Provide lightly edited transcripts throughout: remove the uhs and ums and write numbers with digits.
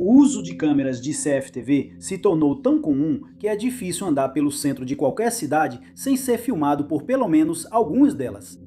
O uso de câmeras de CFTV se tornou tão comum que é difícil andar pelo centro de qualquer cidade sem ser filmado por pelo menos algumas delas.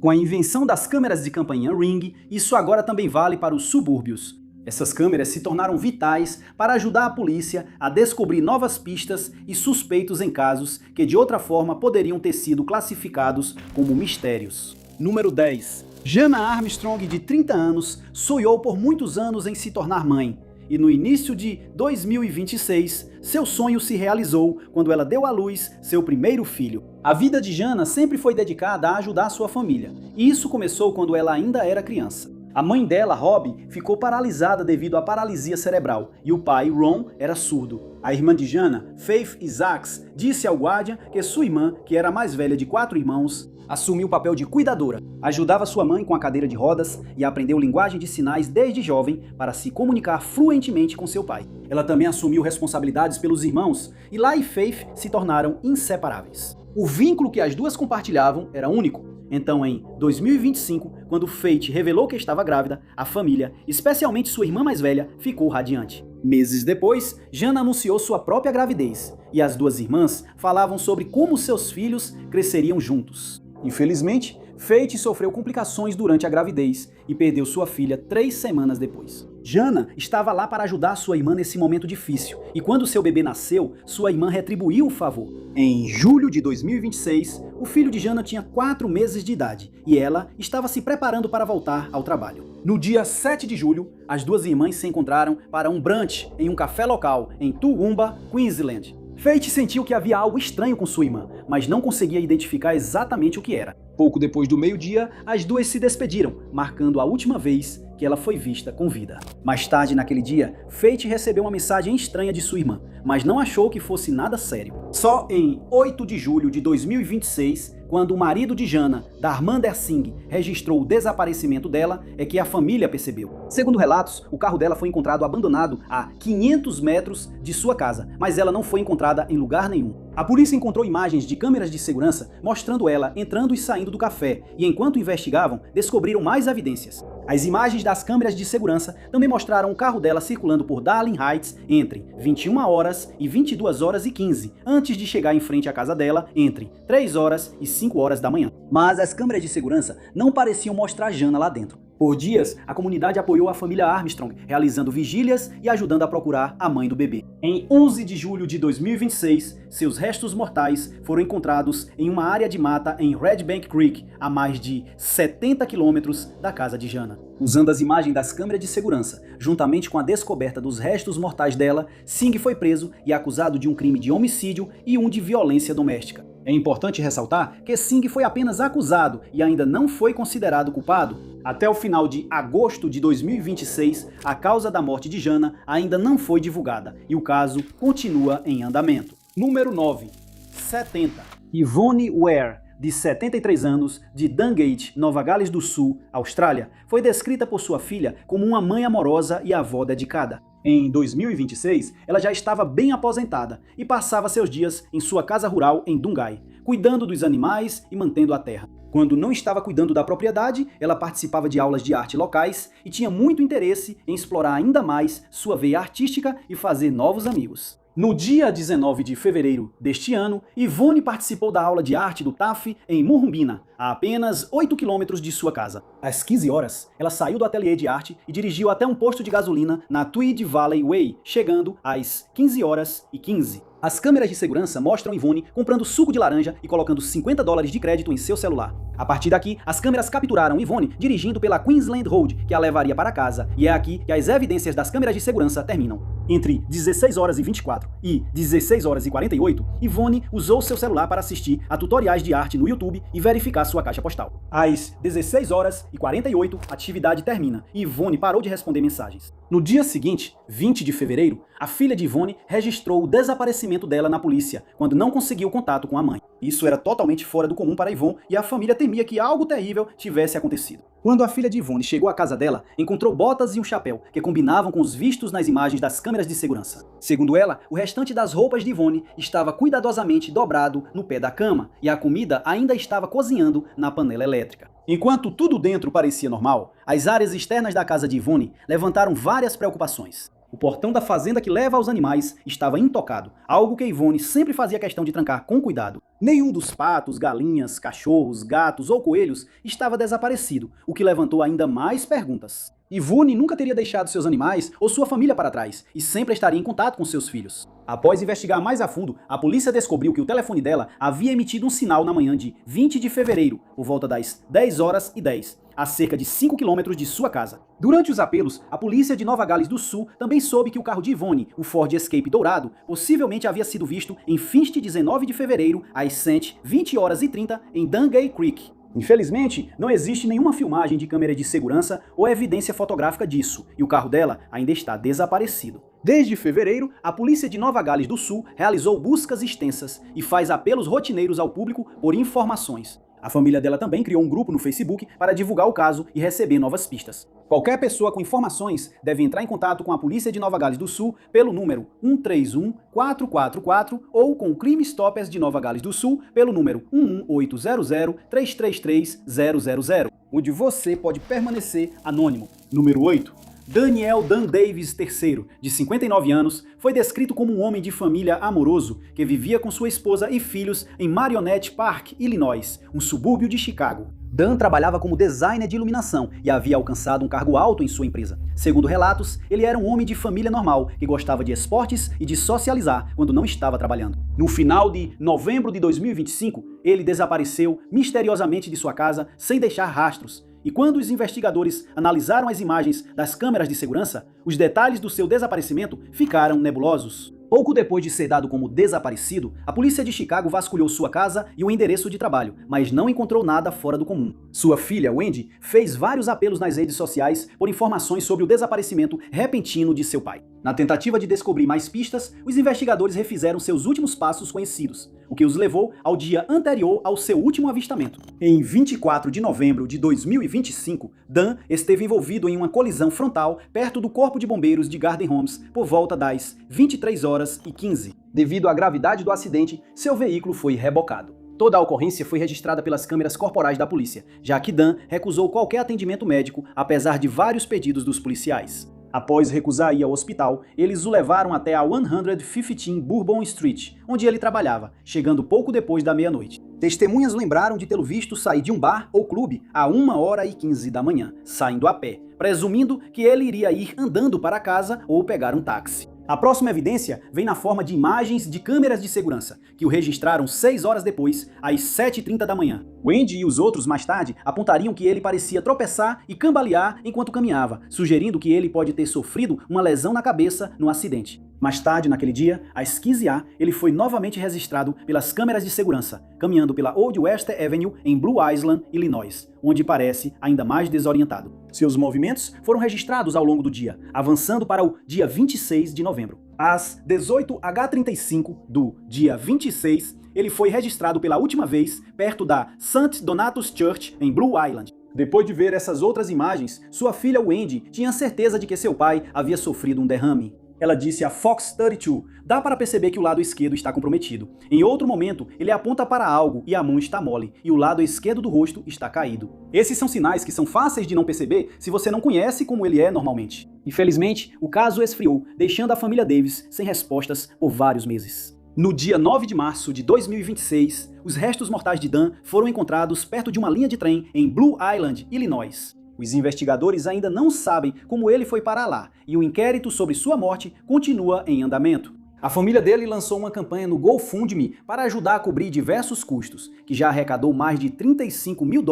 Com a invenção das câmeras de campainha Ring, isso agora também vale para os subúrbios. Essas câmeras se tornaram vitais para ajudar a polícia a descobrir novas pistas e suspeitos em casos que de outra forma poderiam ter sido classificados como mistérios. Número 10. Jana Armstrong, de 30 anos, sonhou por muitos anos em se tornar mãe. E no início de 2026, seu sonho se realizou quando ela deu à luz seu primeiro filho. A vida de Jana sempre foi dedicada a ajudar sua família, e isso começou quando ela ainda era criança. A mãe dela, Rob, ficou paralisada devido à paralisia cerebral, e o pai, Ron, era surdo. A irmã de Jana, Faith Isaacs, disse ao guardiã que sua irmã, que era a mais velha de 4 irmãos, assumiu o papel de cuidadora, ajudava sua mãe com a cadeira de rodas e aprendeu linguagem de sinais desde jovem para se comunicar fluentemente com seu pai. Ela também assumiu responsabilidades pelos irmãos e Lai e Faith se tornaram inseparáveis. O vínculo que as duas compartilhavam era único. Então, em 2025, quando Faith revelou que estava grávida, a família, especialmente sua irmã mais velha, ficou radiante. Meses depois, Jana anunciou sua própria gravidez, e as duas irmãs falavam sobre como seus filhos cresceriam juntos. Infelizmente, Faith sofreu complicações durante a gravidez e perdeu sua filha 3 semanas depois. Jana estava lá para ajudar sua irmã nesse momento difícil, e quando seu bebê nasceu, sua irmã retribuiu o favor. Em julho de 2026, o filho de Jana tinha 4 meses de idade, e ela estava se preparando para voltar ao trabalho. No dia 7 de julho, as duas irmãs se encontraram para um brunch em um café local em Toowoomba, Queensland. Faith sentiu que havia algo estranho com sua irmã, mas não conseguia identificar exatamente o que era. Pouco depois do meio-dia, as duas se despediram, marcando a última vez que ela foi vista com vida. Mais tarde naquele dia, Faith recebeu uma mensagem estranha de sua irmã, mas não achou que fosse nada sério. Só em 8 de julho de 2026, quando o marido de Jana, Dharmander Singh, registrou o desaparecimento dela, é que a família percebeu. Segundo relatos, o carro dela foi encontrado abandonado a 500 metros de sua casa, mas ela não foi encontrada em lugar nenhum. A polícia encontrou imagens de câmeras de segurança mostrando ela entrando e saindo do café, e enquanto investigavam, descobriram mais evidências. As imagens das câmeras de segurança também mostraram o carro dela circulando por Darling Heights entre 21 horas e 22 horas e 15, antes de chegar em frente à casa dela entre 3 horas e 5 horas da manhã. Mas as câmeras de segurança não pareciam mostrar Jana lá dentro. Por dias, a comunidade apoiou a família Armstrong, realizando vigílias e ajudando a procurar a mãe do bebê. Em 11 de julho de 2026, seus restos mortais foram encontrados em uma área de mata em Red Bank Creek, a mais de 70 quilômetros da casa de Jana. Usando as imagens das câmeras de segurança, juntamente com a descoberta dos restos mortais dela, Singh foi preso e acusado de um crime de homicídio e um de violência doméstica. É importante ressaltar que Singh foi apenas acusado e ainda não foi considerado culpado. Até o final de agosto de 2026, a causa da morte de Jana ainda não foi divulgada e o caso continua em andamento. Número 9. 70. Yvonne Ware, de 73 anos, de Dungate, Nova Gales do Sul, Austrália, foi descrita por sua filha como uma mãe amorosa e avó dedicada. Em 2026, ela já estava bem aposentada e passava seus dias em sua casa rural em Dungai, cuidando dos animais e mantendo a terra. Quando não estava cuidando da propriedade, ela participava de aulas de arte locais e tinha muito interesse em explorar ainda mais sua veia artística e fazer novos amigos. No dia 19 de fevereiro deste ano, Yvonne participou da aula de arte do TAFE em Murrumbina, a apenas 8 quilômetros de sua casa. Às 15 horas, ela saiu do ateliê de arte e dirigiu até um posto de gasolina na Tweed Valley Way, chegando às 15 horas e 15. As câmeras de segurança mostram Yvonne comprando suco de laranja e colocando $50 de crédito em seu celular. A partir daqui, as câmeras capturaram Yvonne dirigindo pela Queensland Road, que a levaria para casa, e é aqui que as evidências das câmeras de segurança terminam. Entre 16 horas e 24 e 16 horas e 48, Yvonne usou seu celular para assistir a tutoriais de arte no YouTube e verificar sua caixa postal. Às 16 horas e 48, a atividade termina e Yvonne parou de responder mensagens. No dia seguinte, 20 de fevereiro, a filha de Yvonne registrou o desaparecimento dela na polícia, quando não conseguiu contato com a mãe. Isso era totalmente fora do comum para Yvonne e a família temia que algo terrível tivesse acontecido. Quando a filha de Yvonne chegou à casa dela, encontrou botas e um chapéu que combinavam com os vistos nas imagens das câmeras de segurança. Segundo ela, o restante das roupas de Yvonne estava cuidadosamente dobrado no pé da cama e a comida ainda estava cozinhando na panela elétrica. Enquanto tudo dentro parecia normal, as áreas externas da casa de Yvonne levantaram várias preocupações. O portão da fazenda que leva aos animais estava intocado, algo que Yvonne sempre fazia questão de trancar com cuidado. Nenhum dos patos, galinhas, cachorros, gatos ou coelhos estava desaparecido, o que levantou ainda mais perguntas. Yvonne nunca teria deixado seus animais ou sua família para trás e sempre estaria em contato com seus filhos. Após investigar mais a fundo, a polícia descobriu que o telefone dela havia emitido um sinal na manhã de 20 de fevereiro, por volta das 10h10, a cerca de 5 quilômetros de sua casa. Durante os apelos, a polícia de Nova Gales do Sul também soube que o carro de Yvonne, o Ford Escape dourado, possivelmente havia sido visto em fins de 19 de fevereiro, às 20h30, em Dungay Creek. Infelizmente, não existe nenhuma filmagem de câmera de segurança ou evidência fotográfica disso, e o carro dela ainda está desaparecido. Desde fevereiro, a polícia de Nova Gales do Sul realizou buscas extensas e faz apelos rotineiros ao público por informações. A família dela também criou um grupo no Facebook para divulgar o caso e receber novas pistas. Qualquer pessoa com informações deve entrar em contato com a polícia de Nova Gales do Sul pelo número 131-444 ou com o Crime Stoppers de Nova Gales do Sul pelo número 11800-333-000, onde você pode permanecer anônimo. Número 8. Daniel Dan Davis III, de 59 anos, foi descrito como um homem de família amoroso que vivia com sua esposa e filhos em Marionette Park, Illinois, um subúrbio de Chicago. Dan trabalhava como designer de iluminação e havia alcançado um cargo alto em sua empresa. Segundo relatos, ele era um homem de família normal, que gostava de esportes e de socializar quando não estava trabalhando. No final de novembro de 2025, ele desapareceu misteriosamente de sua casa sem deixar rastros. E quando os investigadores analisaram as imagens das câmeras de segurança, os detalhes do seu desaparecimento ficaram nebulosos. Pouco depois de ser dado como desaparecido, a polícia de Chicago vasculhou sua casa e o endereço de trabalho, mas não encontrou nada fora do comum. Sua filha, Wendy, fez vários apelos nas redes sociais por informações sobre o desaparecimento repentino de seu pai. Na tentativa de descobrir mais pistas, os investigadores refizeram seus últimos passos conhecidos, o que os levou ao dia anterior ao seu último avistamento. Em 24 de novembro de 2025, Dan esteve envolvido em uma colisão frontal perto do Corpo de Bombeiros de Garden Homes por volta das 23h15. Devido à gravidade do acidente, seu veículo foi rebocado. Toda a ocorrência foi registrada pelas câmeras corporais da polícia, já que Dan recusou qualquer atendimento médico, apesar de vários pedidos dos policiais. Após recusar ir ao hospital, eles o levaram até a 115 Bourbon Street, onde ele trabalhava, chegando pouco depois da meia-noite. Testemunhas lembraram de tê-lo visto sair de um bar ou clube a 1h15 da manhã, saindo a pé, presumindo que ele iria ir andando para casa ou pegar um táxi. A próxima evidência vem na forma de imagens de câmeras de segurança, que o registraram 6 horas depois, às 7h30 da manhã. Wendy e os outros, mais tarde, apontariam que ele parecia tropeçar e cambalear enquanto caminhava, sugerindo que ele pode ter sofrido uma lesão na cabeça no acidente. Mais tarde, naquele dia, às 15h, ele foi novamente registrado pelas câmeras de segurança, caminhando pela Old Wester Avenue em Blue Island, Illinois, onde parece ainda mais desorientado. Seus movimentos foram registrados ao longo do dia, avançando para o dia 26 de novembro. Às 18h35 do dia 26, ele foi registrado pela última vez perto da St. Donatus Church em Blue Island. Depois de ver essas outras imagens, sua filha Wendy tinha certeza de que seu pai havia sofrido um derrame. Ela disse a Fox 32, dá para perceber que o lado esquerdo está comprometido. Em outro momento, ele aponta para algo e a mão está mole, e o lado esquerdo do rosto está caído. Esses são sinais que são fáceis de não perceber se você não conhece como ele é normalmente. Infelizmente, o caso esfriou, deixando a família Davis sem respostas por vários meses. No dia 9 de março de 2026, os restos mortais de Dan foram encontrados perto de uma linha de trem em Blue Island, Illinois. Os investigadores ainda não sabem como ele foi parar lá, e o inquérito sobre sua morte continua em andamento. A família dele lançou uma campanha no GoFundMe para ajudar a cobrir diversos custos, que já arrecadou mais de $35 mil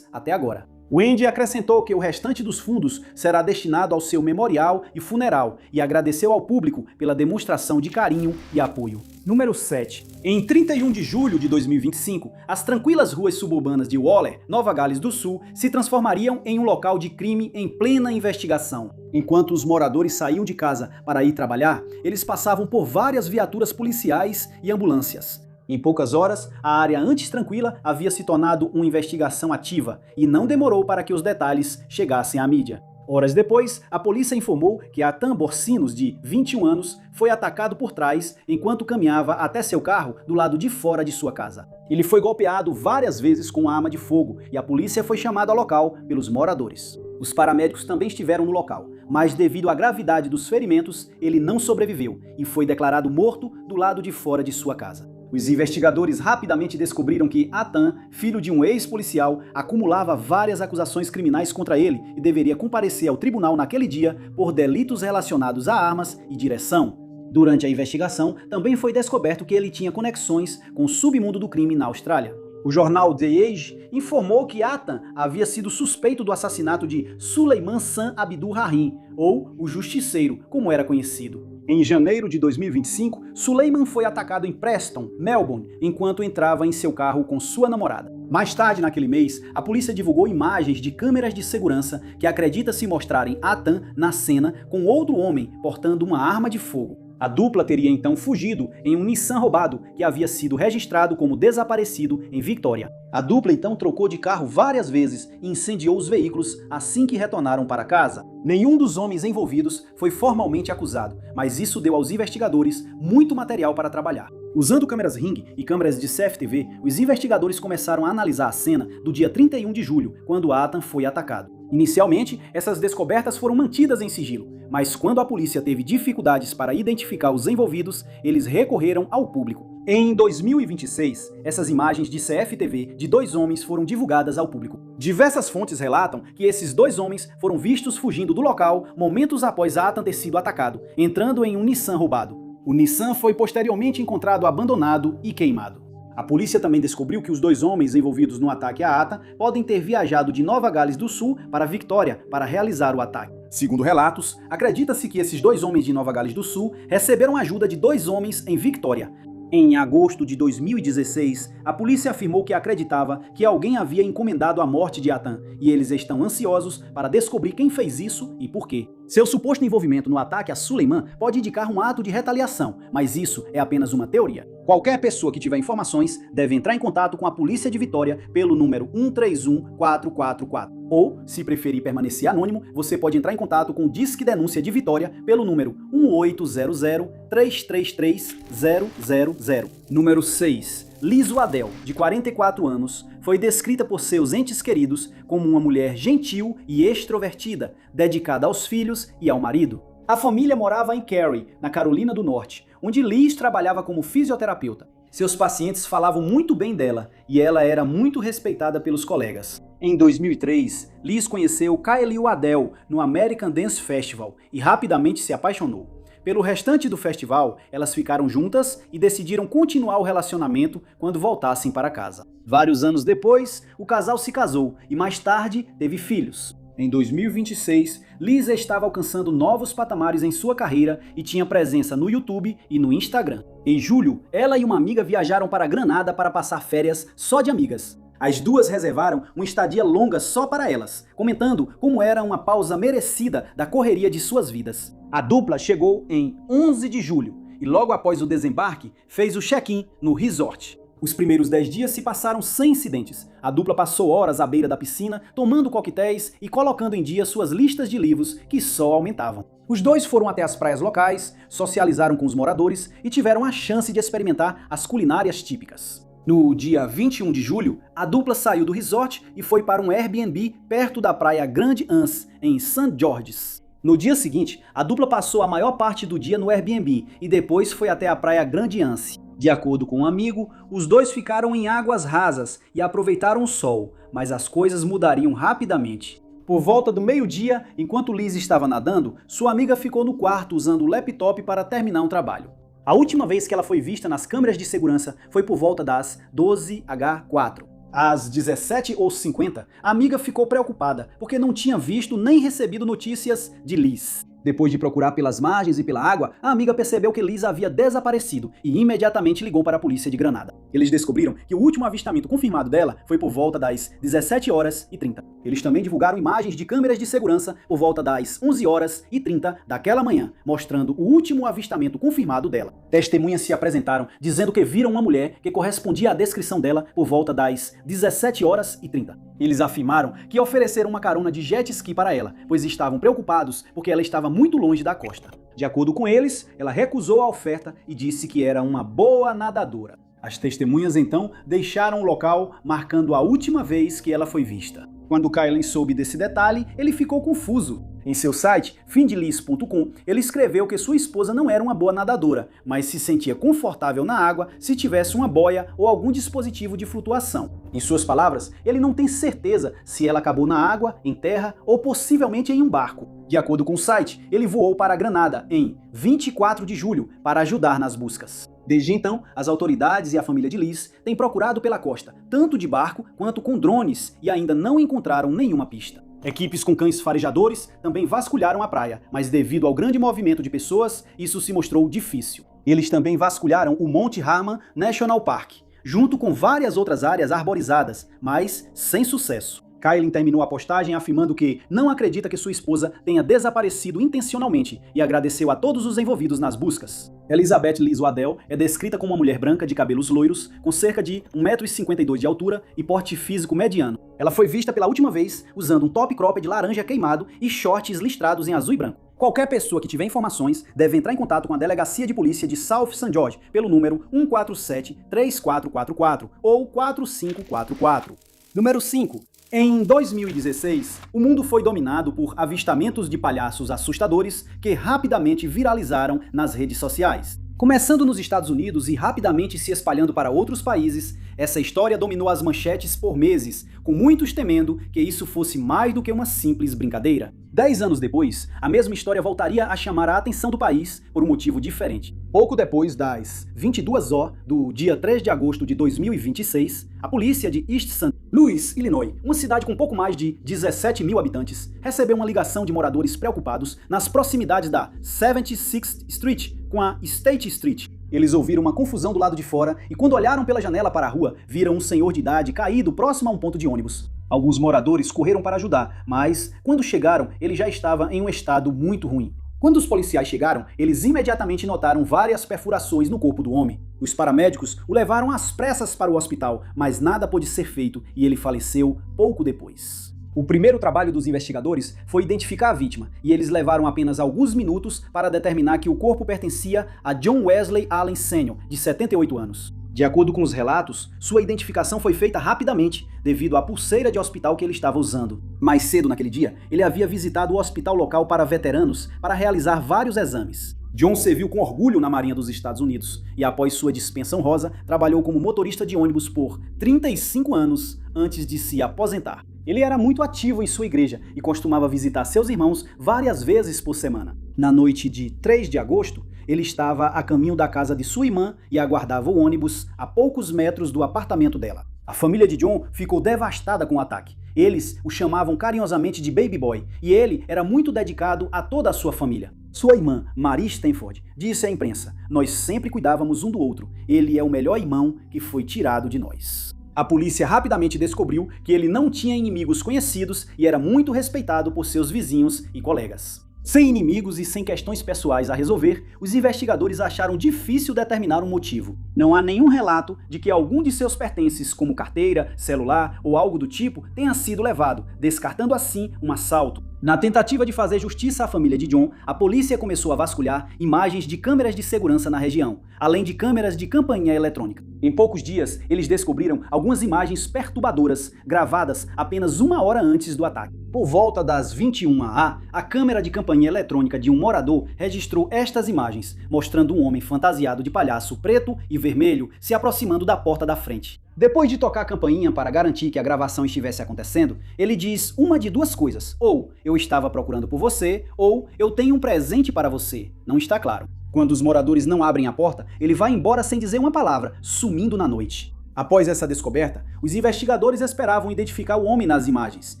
até agora. Wendy acrescentou que o restante dos fundos será destinado ao seu memorial e funeral e agradeceu ao público pela demonstração de carinho e apoio. Número 7. Em 31 de julho de 2025, as tranquilas ruas suburbanas de Waller, Nova Gales do Sul, se transformariam em um local de crime em plena investigação. Enquanto os moradores saíam de casa para ir trabalhar, eles passavam por várias viaturas policiais e ambulâncias. Em poucas horas, a área antes tranquila havia se tornado uma investigação ativa e não demorou para que os detalhes chegassem à mídia. Horas depois, a polícia informou que Atan Borsinos, de 21 anos, foi atacado por trás enquanto caminhava até seu carro do lado de fora de sua casa. Ele foi golpeado várias vezes com uma arma de fogo e a polícia foi chamada ao local pelos moradores. Os paramédicos também estiveram no local, mas devido à gravidade dos ferimentos, ele não sobreviveu e foi declarado morto do lado de fora de sua casa. Os investigadores rapidamente descobriram que Atan, filho de um ex-policial, acumulava várias acusações criminais contra ele e deveria comparecer ao tribunal naquele dia por delitos relacionados a armas e direção. Durante a investigação, também foi descoberto que ele tinha conexões com o submundo do crime na Austrália. O jornal The Age informou que Atan havia sido suspeito do assassinato de Suleiman San Abdul Rahim, ou o Justiceiro, como era conhecido. Em janeiro de 2025, Suleiman foi atacado em Preston, Melbourne, enquanto entrava em seu carro com sua namorada. Mais tarde naquele mês, a polícia divulgou imagens de câmeras de segurança que acredita-se mostrarem Atan na cena com outro homem portando uma arma de fogo. A dupla teria então fugido em um Nissan roubado que havia sido registrado como desaparecido em Victoria. A dupla então trocou de carro várias vezes e incendiou os veículos assim que retornaram para casa. Nenhum dos homens envolvidos foi formalmente acusado, mas isso deu aos investigadores muito material para trabalhar. Usando câmeras Ring e câmeras de CFTV, os investigadores começaram a analisar a cena do dia 31 de julho, quando Atan foi atacado. Inicialmente, essas descobertas foram mantidas em sigilo, mas quando a polícia teve dificuldades para identificar os envolvidos, eles recorreram ao público. Em 2026, essas imagens de CFTV de dois homens foram divulgadas ao público. Diversas fontes relatam que esses dois homens foram vistos fugindo do local momentos após Atan ter sido atacado, entrando em um Nissan roubado. O Nissan foi posteriormente encontrado abandonado e queimado. A polícia também descobriu que os dois homens envolvidos no ataque a Atan podem ter viajado de Nova Gales do Sul para Victoria para realizar o ataque. Segundo relatos, acredita-se que esses dois homens de Nova Gales do Sul receberam ajuda de dois homens em Victoria. Em agosto de 2016, a polícia afirmou que acreditava que alguém havia encomendado a morte de Atan, e eles estão ansiosos para descobrir quem fez isso e por quê. Seu suposto envolvimento no ataque a Suleiman pode indicar um ato de retaliação, mas isso é apenas uma teoria. Qualquer pessoa que tiver informações deve entrar em contato com a polícia de Vitória pelo número 131444. Ou, se preferir permanecer anônimo, você pode entrar em contato com o Disque Denúncia de Vitória pelo número 1800-333-000. Número 6. Liz Waddell, de 44 anos, foi descrita por seus entes queridos como uma mulher gentil e extrovertida, dedicada aos filhos e ao marido. A família morava em Cary, na Carolina do Norte, onde Liz trabalhava como fisioterapeuta. Seus pacientes falavam muito bem dela e ela era muito respeitada pelos colegas. Em 2003, Liz conheceu Kylie Waddell no American Dance Festival e rapidamente se apaixonou. Pelo restante do festival, elas ficaram juntas e decidiram continuar o relacionamento quando voltassem para casa. Vários anos depois, o casal se casou e mais tarde teve filhos. Em 2026, Liz estava alcançando novos patamares em sua carreira e tinha presença no YouTube e no Instagram. Em julho, ela e uma amiga viajaram para Granada para passar férias só de amigas. As duas reservaram uma estadia longa só para elas, comentando como era uma pausa merecida da correria de suas vidas. A dupla chegou em 11 de julho e logo após o desembarque fez o check-in no resort. Os primeiros 10 dias se passaram sem incidentes. A dupla passou horas à beira da piscina, tomando coquetéis e colocando em dia suas listas de livros, que só aumentavam. Os dois foram até as praias locais, socializaram com os moradores e tiveram a chance de experimentar as culinárias típicas. No dia 21 de julho, a dupla saiu do resort e foi para um Airbnb perto da praia Grande Anse, em St. George's. No dia seguinte, a dupla passou a maior parte do dia no Airbnb e depois foi até a praia Grande Anse. De acordo com um amigo, os dois ficaram em águas rasas e aproveitaram o sol, mas as coisas mudariam rapidamente. Por volta do meio-dia, enquanto Liz estava nadando, sua amiga ficou no quarto usando o laptop para terminar um trabalho. A última vez que ela foi vista nas câmeras de segurança foi por volta das 12h04. Às 17h50, a amiga ficou preocupada, porque não tinha visto nem recebido notícias de Liz. Depois de procurar pelas margens e pela água, a amiga percebeu que Liz havia desaparecido e imediatamente ligou para a polícia de Granada. Eles descobriram que o último avistamento confirmado dela foi por volta das 17h30. Eles também divulgaram imagens de câmeras de segurança por volta das 11h30 daquela manhã, mostrando o último avistamento confirmado dela. Testemunhas se apresentaram dizendo que viram uma mulher que correspondia à descrição dela por volta das 17h30. Eles afirmaram que ofereceram uma carona de jet ski para ela, pois estavam preocupados porque ela estava muito longe da costa. De acordo com eles, ela recusou a oferta e disse que era uma boa nadadora. As testemunhas então deixaram o local, marcando a última vez que ela foi vista. Quando Kylie soube desse detalhe, ele ficou confuso. Em seu site, findlis.com, ele escreveu que sua esposa não era uma boa nadadora, mas se sentia confortável na água se tivesse uma boia ou algum dispositivo de flutuação. Em suas palavras, ele não tem certeza se ela acabou na água, em terra ou possivelmente em um barco. De acordo com o site, ele voou para Granada em 24 de julho para ajudar nas buscas. Desde então, as autoridades e a família de Liz têm procurado pela costa, tanto de barco quanto com drones, e ainda não encontraram nenhuma pista. Equipes com cães farejadores também vasculharam a praia, mas devido ao grande movimento de pessoas, isso se mostrou difícil. Eles também vasculharam o Monte Harman National Park, junto com várias outras áreas arborizadas, mas sem sucesso. Kailin terminou a postagem afirmando que não acredita que sua esposa tenha desaparecido intencionalmente e agradeceu a todos os envolvidos nas buscas. Elizabeth Liz Waddell é descrita como uma mulher branca de cabelos loiros, com cerca de 1,52 m de altura e porte físico mediano. Ela foi vista pela última vez usando um top cropped laranja queimado e shorts listrados em azul e branco. Qualquer pessoa que tiver informações deve entrar em contato com a Delegacia de Polícia de South St. George pelo número 147-3444 ou 4544. Número 5. Em 2016, o mundo foi dominado por avistamentos de palhaços assustadores que rapidamente viralizaram nas redes sociais. Começando nos Estados Unidos e rapidamente se espalhando para outros países, essa história dominou as manchetes por meses, com muitos temendo que isso fosse mais do que uma simples brincadeira. 10 anos depois, a mesma história voltaria a chamar a atenção do país por um motivo diferente. Pouco depois das 22 horas do dia 3 de agosto de 2026, a polícia de East St. Louis, Illinois, uma cidade com pouco mais de 17 mil habitantes, recebeu uma ligação de moradores preocupados nas proximidades da 76th Street com a State Street. Eles ouviram uma confusão do lado de fora e quando olharam pela janela para a rua, viram um senhor de idade caído próximo a um ponto de ônibus. Alguns moradores correram para ajudar, mas quando chegaram, ele já estava em um estado muito ruim. Quando os policiais chegaram, eles imediatamente notaram várias perfurações no corpo do homem. Os paramédicos o levaram às pressas para o hospital, mas nada pôde ser feito e ele faleceu pouco depois. O primeiro trabalho dos investigadores foi identificar a vítima, e eles levaram apenas alguns minutos para determinar que o corpo pertencia a John Wesley Allen Sr., de 78 anos. De acordo com os relatos, sua identificação foi feita rapidamente devido à pulseira de hospital que ele estava usando. Mais cedo naquele dia, ele havia visitado o hospital local para veteranos para realizar vários exames. John serviu com orgulho na Marinha dos Estados Unidos e, após sua dispensa honrosa, trabalhou como motorista de ônibus por 35 anos antes de se aposentar. Ele era muito ativo em sua igreja e costumava visitar seus irmãos várias vezes por semana. Na noite de 3 de agosto, ele estava a caminho da casa de sua irmã e aguardava o ônibus a poucos metros do apartamento dela. A família de John ficou devastada com o ataque. Eles o chamavam carinhosamente de Baby Boy e ele era muito dedicado a toda a sua família. Sua irmã, Marie Stanford, disse à imprensa: "Nós sempre cuidávamos um do outro. Ele é o melhor irmão que foi tirado de nós." A polícia rapidamente descobriu que ele não tinha inimigos conhecidos e era muito respeitado por seus vizinhos e colegas. Sem inimigos e sem questões pessoais a resolver, os investigadores acharam difícil determinar um motivo. Não há nenhum relato de que algum de seus pertences, como carteira, celular ou algo do tipo, tenha sido levado, descartando assim um assalto. Na tentativa de fazer justiça à família de John, a polícia começou a vasculhar imagens de câmeras de segurança na região, além de câmeras de campainha eletrônica. Em poucos dias, eles descobriram algumas imagens perturbadoras, gravadas apenas uma hora antes do ataque. Por volta das 21h, a câmera de campainha eletrônica de um morador registrou estas imagens, mostrando um homem fantasiado de palhaço preto e vermelho se aproximando da porta da frente. Depois de tocar a campainha para garantir que a gravação estivesse acontecendo, ele diz uma de duas coisas: ou eu estava procurando por você, ou eu tenho um presente para você. Não está claro. Quando os moradores não abrem a porta, ele vai embora sem dizer uma palavra, sumindo na noite. Após essa descoberta, os investigadores esperavam identificar o homem nas imagens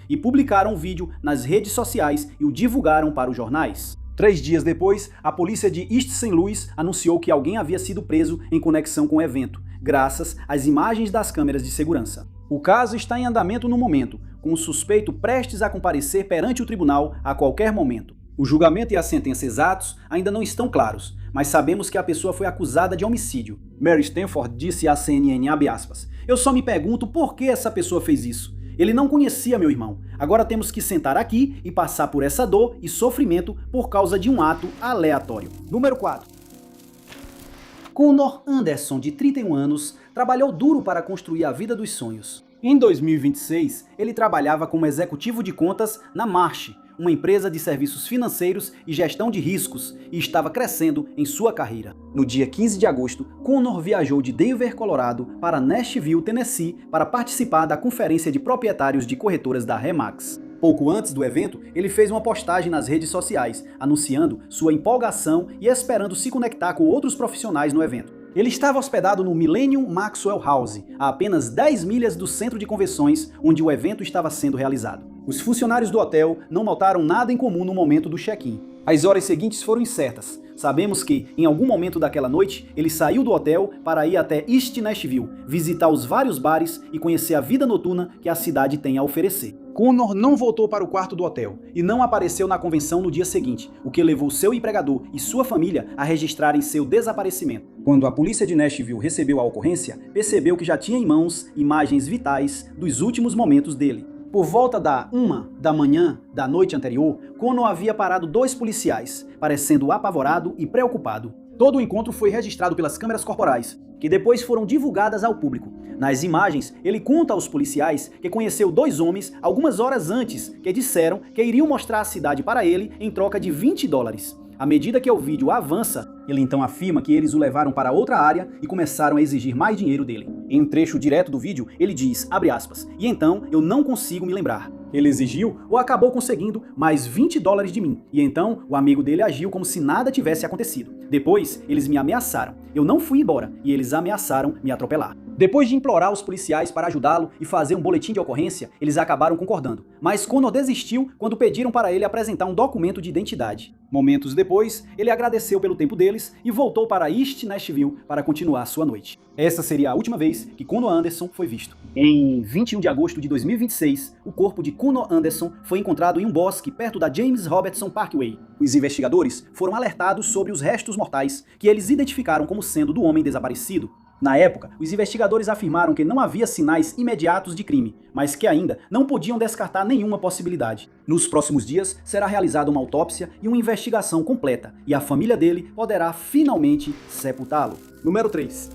e publicaram o vídeo nas redes sociais e o divulgaram para os jornais. 3 dias depois, a polícia de East St. Louis anunciou que alguém havia sido preso em conexão com o evento, graças às imagens das câmeras de segurança. O caso está em andamento no momento, com o suspeito prestes a comparecer perante o tribunal a qualquer momento. O julgamento e a sentença exatos ainda não estão claros, mas sabemos que a pessoa foi acusada de homicídio. Mary Stanford disse à CNN, abre aspas, "Eu só me pergunto por que essa pessoa fez isso. Ele não conhecia meu irmão. Agora temos que sentar aqui e passar por essa dor e sofrimento por causa de um ato aleatório." Número 4. Connor Anderson, de 31 anos, trabalhou duro para construir a vida dos sonhos. Em 2026, ele trabalhava como executivo de contas na Marsh, uma empresa de serviços financeiros e gestão de riscos e estava crescendo em sua carreira. No dia 15 de agosto, Connor viajou de Denver, Colorado, para Nashville, Tennessee, para participar da conferência de proprietários de corretoras da Remax. Pouco antes do evento, ele fez uma postagem nas redes sociais, anunciando sua empolgação e esperando se conectar com outros profissionais no evento. Ele estava hospedado no Millennium Maxwell House, a apenas 10 milhas do centro de convenções onde o evento estava sendo realizado. Os funcionários do hotel não notaram nada em comum no momento do check-in. As horas seguintes foram incertas. Sabemos que, em algum momento daquela noite, ele saiu do hotel para ir até East Nashville, visitar os vários bares e conhecer a vida noturna que a cidade tem a oferecer. Connor não voltou para o quarto do hotel e não apareceu na convenção no dia seguinte, o que levou seu empregador e sua família a registrarem seu desaparecimento. Quando a polícia de Nashville recebeu a ocorrência, percebeu que já tinha em mãos imagens vitais dos últimos momentos dele. Por volta da 1 da manhã da noite anterior, Connor havia parado 2 policiais, parecendo apavorado e preocupado. Todo o encontro foi registrado pelas câmeras corporais, que depois foram divulgadas ao público. Nas imagens, ele conta aos policiais que conheceu 2 homens algumas horas antes que disseram que iriam mostrar a cidade para ele em troca de $20. À medida que o vídeo avança, ele então afirma que eles o levaram para outra área e começaram a exigir mais dinheiro dele. Em um trecho direto do vídeo, ele diz, abre aspas, e então eu não consigo me lembrar. Ele exigiu ou acabou conseguindo mais $20 de mim, e então o amigo dele agiu como se nada tivesse acontecido. Depois, eles me ameaçaram. Eu não fui embora e eles ameaçaram me atropelar. Depois de implorar os policiais para ajudá-lo e fazer um boletim de ocorrência, eles acabaram concordando. Mas Connor desistiu quando pediram para ele apresentar um documento de identidade. Momentos depois, ele agradeceu pelo tempo deles e voltou para East Nashville para continuar sua noite. Essa seria a última vez que Connor Anderson foi visto. Em 21 de agosto de 2026, o corpo de Connor Anderson foi encontrado em um bosque perto da James Robertson Parkway. Os investigadores foram alertados sobre os restos mortais que eles identificaram como sendo do homem desaparecido. Na época, os investigadores afirmaram que não havia sinais imediatos de crime, mas que ainda não podiam descartar nenhuma possibilidade. Nos próximos dias, será realizada uma autópsia e uma investigação completa, e a família dele poderá finalmente sepultá-lo. Número 3.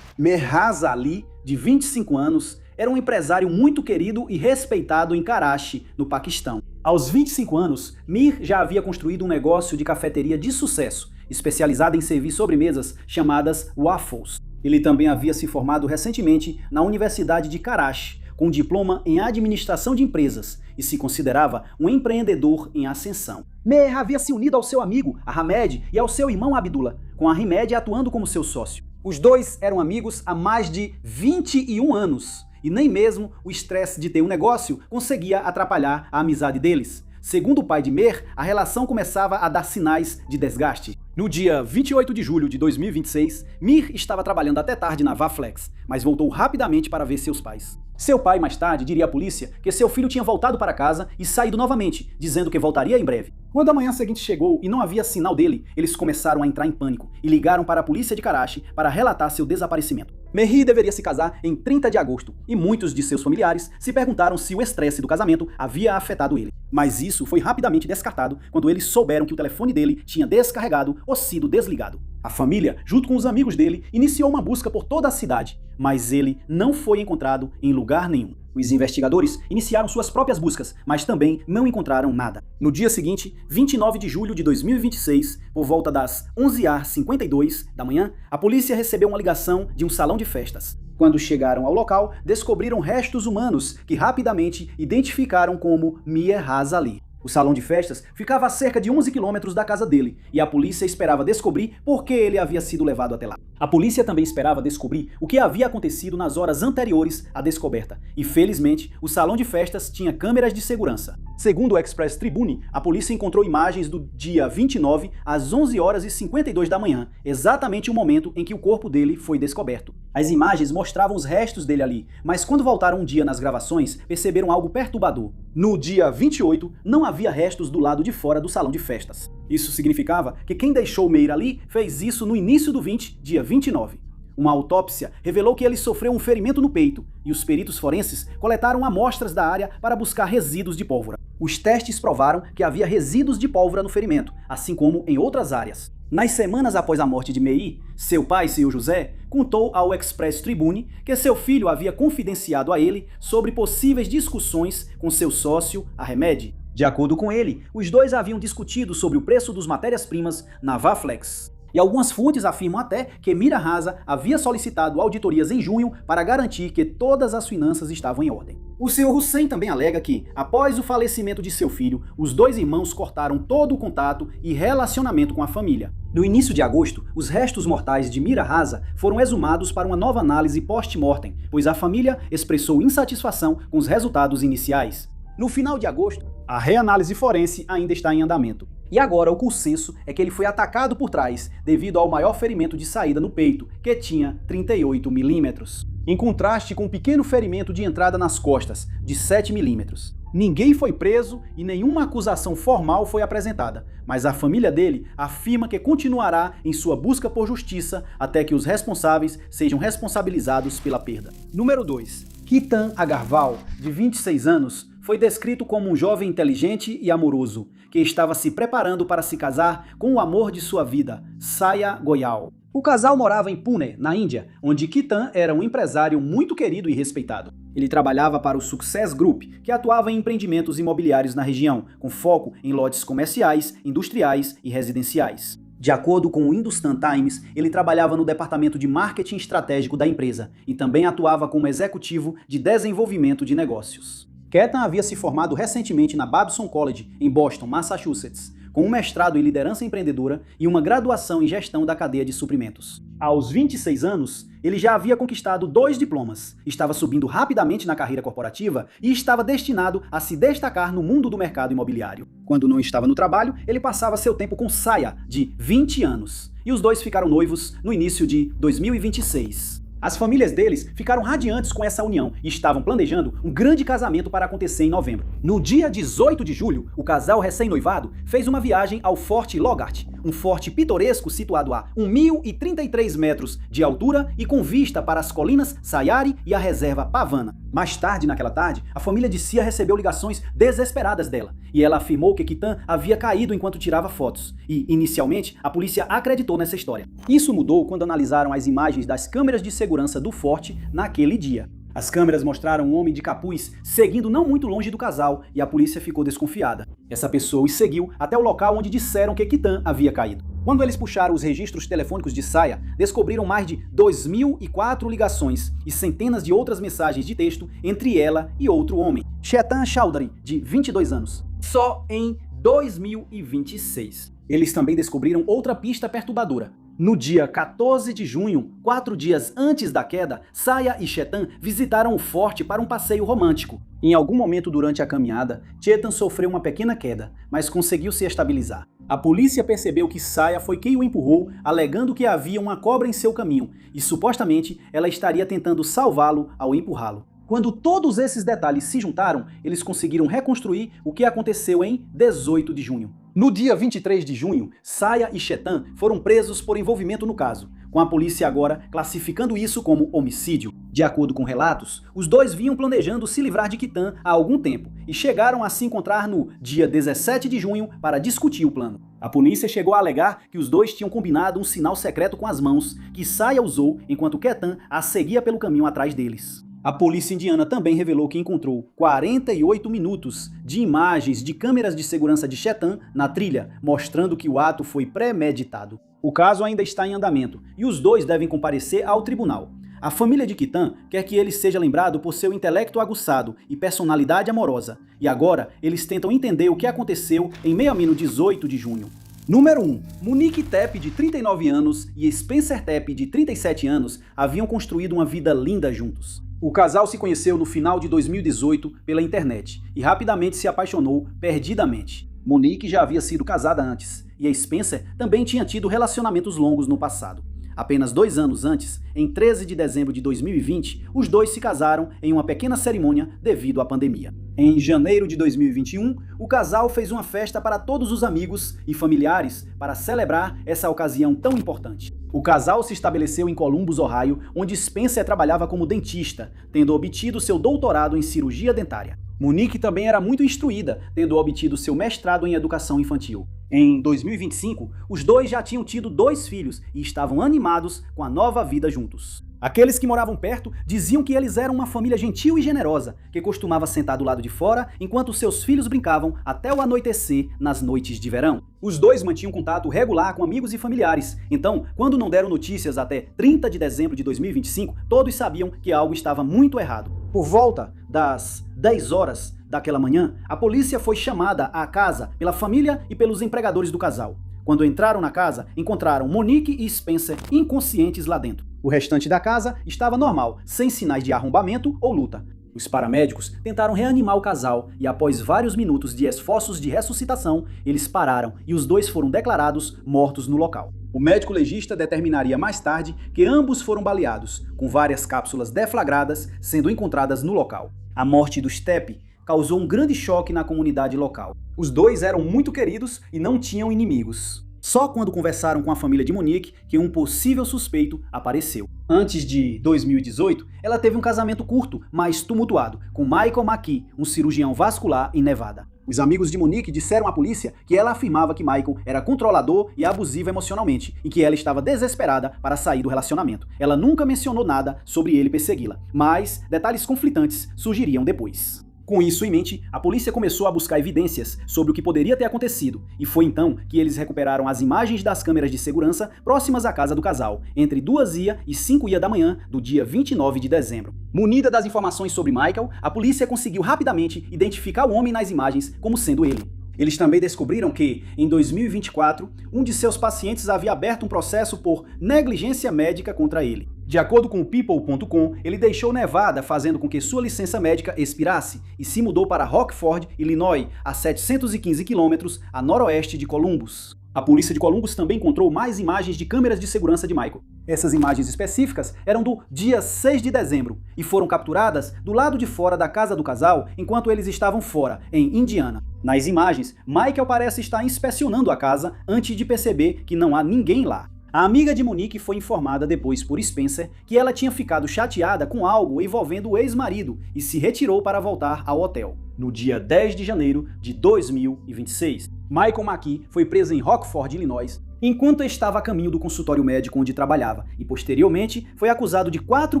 Mehraz Ali, de 25 anos, era um empresário muito querido e respeitado em Karachi, no Paquistão. Aos 25 anos, Mir já havia construído um negócio de cafeteria de sucesso, especializada em servir sobremesas chamadas waffles. Ele também havia se formado recentemente na Universidade de Karachi, com um diploma em administração de empresas, e se considerava um empreendedor em ascensão. Mehr havia se unido ao seu amigo, Ahmed, e ao seu irmão Abdullah, com Ahmed atuando como seu sócio. Os dois eram amigos há mais de 21 anos, e nem mesmo o estresse de ter um negócio conseguia atrapalhar a amizade deles. Segundo o pai de Mehr, a relação começava a dar sinais de desgaste. No dia 28 de julho de 2026, Mir estava trabalhando até tarde na Vaflex, mas voltou rapidamente para ver seus pais. Seu pai, mais tarde, diria à polícia que seu filho tinha voltado para casa e saído novamente, dizendo que voltaria em breve. Quando a manhã seguinte chegou e não havia sinal dele, eles começaram a entrar em pânico e ligaram para a polícia de Karachi para relatar seu desaparecimento. Mehri deveria se casar em 30 de agosto e muitos de seus familiares se perguntaram se o estresse do casamento havia afetado ele. Mas isso foi rapidamente descartado quando eles souberam que o telefone dele tinha descarregado ou sido desligado. A família, junto com os amigos dele, iniciou uma busca por toda a cidade, mas ele não foi encontrado em lugar nenhum. Os investigadores iniciaram suas próprias buscas, mas também não encontraram nada. No dia seguinte, 29 de julho de 2026, por volta das 11h52 da manhã, a polícia recebeu uma ligação de um salão de festas. Quando chegaram ao local, descobriram restos humanos que rapidamente identificaram como Mehraz Ali. O salão de festas ficava a cerca de 11 quilômetros da casa dele, e a polícia esperava descobrir por que ele havia sido levado até lá. A polícia também esperava descobrir o que havia acontecido nas horas anteriores à descoberta, e felizmente o salão de festas tinha câmeras de segurança. Segundo o Express Tribune, a polícia encontrou imagens do dia 29 às 11h52 da manhã, exatamente o momento em que o corpo dele foi descoberto. As imagens mostravam os restos dele ali, mas quando voltaram um dia nas gravações, perceberam algo perturbador. No dia 28, não havia restos do lado de fora do salão de festas. Isso significava que quem deixou Meir ali fez isso no início do 20, dia 29. Uma autópsia revelou que ele sofreu um ferimento no peito, e os peritos forenses coletaram amostras da área para buscar resíduos de pólvora. Os testes provaram que havia resíduos de pólvora no ferimento, assim como em outras áreas. Nas semanas após a morte de Meir, seu pai, Sr. José, contou ao Express Tribune que seu filho havia confidenciado a ele sobre possíveis discussões com seu sócio, Ahmed. De acordo com ele, os dois haviam discutido sobre o preço das matérias-primas na Vaflex. E algumas fontes afirmam até que Mira Raza havia solicitado auditorias em junho para garantir que todas as finanças estavam em ordem. O Sr. Hussein também alega que, após o falecimento de seu filho, os dois irmãos cortaram todo o contato e relacionamento com a família. No início de agosto, os restos mortais de Mira Raza foram exumados para uma nova análise post-mortem, pois a família expressou insatisfação com os resultados iniciais. No final de agosto, a reanálise forense ainda está em andamento. E agora o consenso é que ele foi atacado por trás devido ao maior ferimento de saída no peito, que tinha 38 milímetros. Em contraste com um pequeno ferimento de entrada nas costas, de 7 milímetros. Ninguém foi preso e nenhuma acusação formal foi apresentada, mas a família dele afirma que continuará em sua busca por justiça até que os responsáveis sejam responsabilizados pela perda. Número 2. Ketan Agarwal, de 26 anos, foi descrito como um jovem inteligente e amoroso, que estava se preparando para se casar com o amor de sua vida, Saya Goyal. O casal morava em Pune, na Índia, onde Ketan era um empresário muito querido e respeitado. Ele trabalhava para o Success Group, que atuava em empreendimentos imobiliários na região, com foco em lotes comerciais, industriais e residenciais. De acordo com o Hindustan Times, ele trabalhava no departamento de marketing estratégico da empresa e também atuava como executivo de desenvolvimento de negócios. Ketan havia se formado recentemente na Babson College, em Boston, Massachusetts, com um mestrado em liderança empreendedora e uma graduação em gestão da cadeia de suprimentos. Aos 26 anos, ele já havia conquistado 2 diplomas, estava subindo rapidamente na carreira corporativa e estava destinado a se destacar no mundo do mercado imobiliário. Quando não estava no trabalho, ele passava seu tempo com Saya, de 20 anos, e os dois ficaram noivos no início de 2026. As famílias deles ficaram radiantes com essa união e estavam planejando um grande casamento para acontecer em novembro. No dia 18 de julho, o casal recém-noivado fez uma viagem ao Forte Logart, um forte pitoresco situado a 1.033 metros de altura e com vista para as colinas Sayari e a reserva Pavana. Mais tarde, naquela tarde, a família de Sia recebeu ligações desesperadas dela, e ela afirmou que Ketan havia caído enquanto tirava fotos, e, inicialmente, a polícia acreditou nessa história. Isso mudou quando analisaram as imagens das câmeras de segurança do forte naquele dia. As câmeras mostraram um homem de capuz seguindo não muito longe do casal e a polícia ficou desconfiada. Essa pessoa os seguiu até o local onde disseram que Ketan havia caído. Quando eles puxaram os registros telefônicos de Saya, descobriram mais de 2.004 ligações e centenas de outras mensagens de texto entre ela e outro homem, Chetan Chaudhary, de 22 anos. Só em 2026. Eles também descobriram outra pista perturbadora. No dia 14 de junho, 4 dias antes da queda, Saya e Chetan visitaram o forte para um passeio romântico. Em algum momento durante a caminhada, Chetan sofreu uma pequena queda, mas conseguiu se estabilizar. A polícia percebeu que Saya foi quem o empurrou, alegando que havia uma cobra em seu caminho, e supostamente ela estaria tentando salvá-lo ao empurrá-lo. Quando todos esses detalhes se juntaram, eles conseguiram reconstruir o que aconteceu em 18 de junho. No dia 23 de junho, Saya e Chetan foram presos por envolvimento no caso, com a polícia agora classificando isso como homicídio. De acordo com relatos, os dois vinham planejando se livrar de Ketan há algum tempo e chegaram a se encontrar no dia 17 de junho para discutir o plano. A polícia chegou a alegar que os dois tinham combinado um sinal secreto com as mãos que Saya usou enquanto Ketan a seguia pelo caminho atrás deles. A polícia indiana também revelou que encontrou 48 minutos de imagens de câmeras de segurança de Chetan na trilha, mostrando que o ato foi premeditado. O caso ainda está em andamento e os dois devem comparecer ao tribunal. A família de Ketan quer que ele seja lembrado por seu intelecto aguçado e personalidade amorosa, e agora eles tentam entender o que aconteceu em Miami no 18 de junho. Número 1. Monique Tepe, de 39 anos, e Spencer Tepe, de 37 anos, haviam construído uma vida linda juntos. O casal se conheceu no final de 2018 pela internet e rapidamente se apaixonou perdidamente. Monique já havia sido casada antes e a Spencer também tinha tido relacionamentos longos no passado. Apenas 2 anos antes, em 13 de dezembro de 2020, os dois se casaram em uma pequena cerimônia devido à pandemia. Em janeiro de 2021, o casal fez uma festa para todos os amigos e familiares para celebrar essa ocasião tão importante. O casal se estabeleceu em Columbus, Ohio, onde Spencer trabalhava como dentista, tendo obtido seu doutorado em cirurgia dentária. Monique também era muito instruída, tendo obtido seu mestrado em educação infantil. Em 2025, os dois já tinham tido 2 filhos e estavam animados com a nova vida juntos. Aqueles que moravam perto diziam que eles eram uma família gentil e generosa, que costumava sentar do lado de fora enquanto seus filhos brincavam até o anoitecer nas noites de verão. Os dois mantinham contato regular com amigos e familiares, então, quando não deram notícias até 30 de dezembro de 2025, todos sabiam que algo estava muito errado. Por volta das 10 horas daquela manhã, a polícia foi chamada à casa pela família e pelos empregadores do casal. Quando entraram na casa, encontraram Monique e Spencer inconscientes lá dentro. O restante da casa estava normal, sem sinais de arrombamento ou luta. Os paramédicos tentaram reanimar o casal e, após vários minutos de esforços de ressuscitação, eles pararam e os dois foram declarados mortos no local. O médico legista determinaria mais tarde que ambos foram baleados, com várias cápsulas deflagradas sendo encontradas no local. A morte do Steppe causou um grande choque na comunidade local. Os dois eram muito queridos e não tinham inimigos. Só quando conversaram com a família de Monique que um possível suspeito apareceu. Antes de 2018, ela teve um casamento curto, mas tumultuado, com Michael McKee, um cirurgião vascular em Nevada. Os amigos de Monique disseram à polícia que ela afirmava que Michael era controlador e abusivo emocionalmente e que ela estava desesperada para sair do relacionamento. Ela nunca mencionou nada sobre ele persegui-la, mas detalhes conflitantes surgiriam depois. Com isso em mente, a polícia começou a buscar evidências sobre o que poderia ter acontecido, e foi então que eles recuperaram as imagens das câmeras de segurança próximas à casa do casal, entre 2h e 5h da manhã do dia 29 de dezembro. Munida das informações sobre Michael, a polícia conseguiu rapidamente identificar o homem nas imagens como sendo ele. Eles também descobriram que, em 2024, um de seus pacientes havia aberto um processo por negligência médica contra ele. De acordo com o People.com, ele deixou Nevada, fazendo com que sua licença médica expirasse, e se mudou para Rockford, Illinois, a 715 quilômetros a noroeste de Columbus. A polícia de Columbus também encontrou mais imagens de câmeras de segurança de Michael. Essas imagens específicas eram do dia 6 de dezembro e foram capturadas do lado de fora da casa do casal enquanto eles estavam fora, em Indiana. Nas imagens, Michael parece estar inspecionando a casa antes de perceber que não há ninguém lá. A amiga de Monique foi informada depois por Spencer que ela tinha ficado chateada com algo envolvendo o ex-marido e se retirou para voltar ao hotel. No dia 10 de janeiro de 2026, Michael McKee foi preso em Rockford, Illinois, enquanto estava a caminho do consultório médico onde trabalhava, e posteriormente foi acusado de 4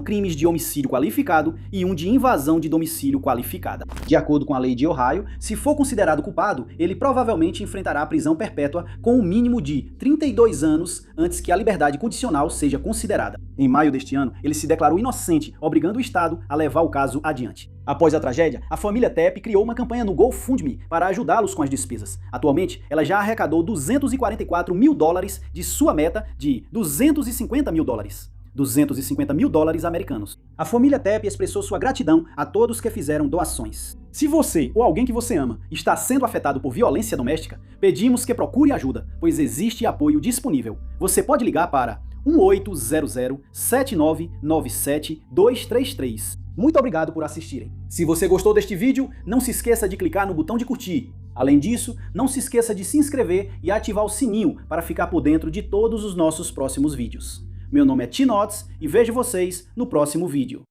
crimes de homicídio qualificado e 1 de invasão de domicílio qualificada. De acordo com a lei de Ohio, se for considerado culpado, ele provavelmente enfrentará a prisão perpétua com um mínimo de 32 anos antes que a liberdade condicional seja considerada. Em maio deste ano, ele se declarou inocente, obrigando o Estado a levar o caso adiante. Após a tragédia, a família Tepp criou uma campanha no GoFundMe para ajudá-los com as despesas. Atualmente, ela já arrecadou $244 mil de sua meta de $250 mil. $250 mil americanos. A família Tepp expressou sua gratidão a todos que fizeram doações. Se você ou alguém que você ama está sendo afetado por violência doméstica, pedimos que procure ajuda, pois existe apoio disponível. Você pode ligar para 1-800-7997-233. Muito obrigado por assistirem. Se você gostou deste vídeo, não se esqueça de clicar no botão de curtir. Além disso, não se esqueça de se inscrever e ativar o sininho para ficar por dentro de todos os nossos próximos vídeos. Meu nome é Tinots e vejo vocês no próximo vídeo.